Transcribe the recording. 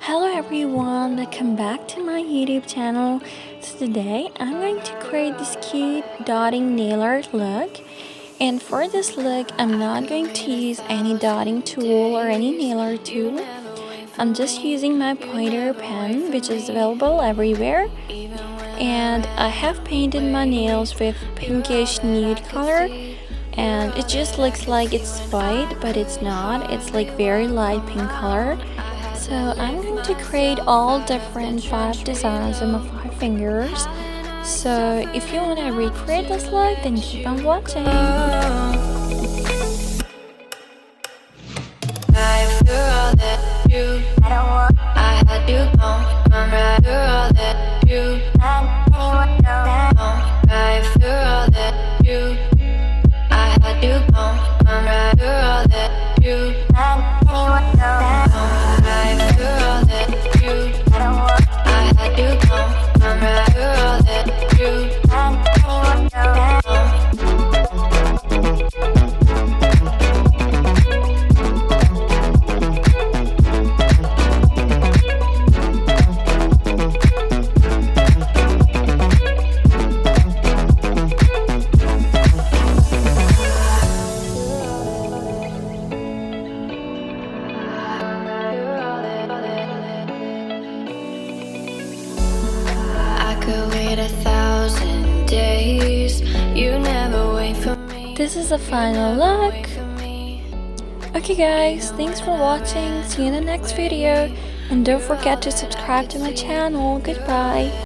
Hello everyone, welcome back to my YouTube channel. So today I'm going to create this cute dotting nail art look, and for this look I'm not going to use any dotting tool or any nail art tool. I'm just using my pointer pen, which is available everywhere, and I have painted my nails with pinkish nude color, and it just looks like it's white, but it's not. It's like very light pink color. So I'm going to create all different 5 designs on my 5 fingers. So if you want to recreate this look, then keep on watching. Wait 1,000 days, you never wait for me. This is the final look. Okay guys, thanks for watching. See you in the next video, and don't forget to subscribe to my channel. Goodbye.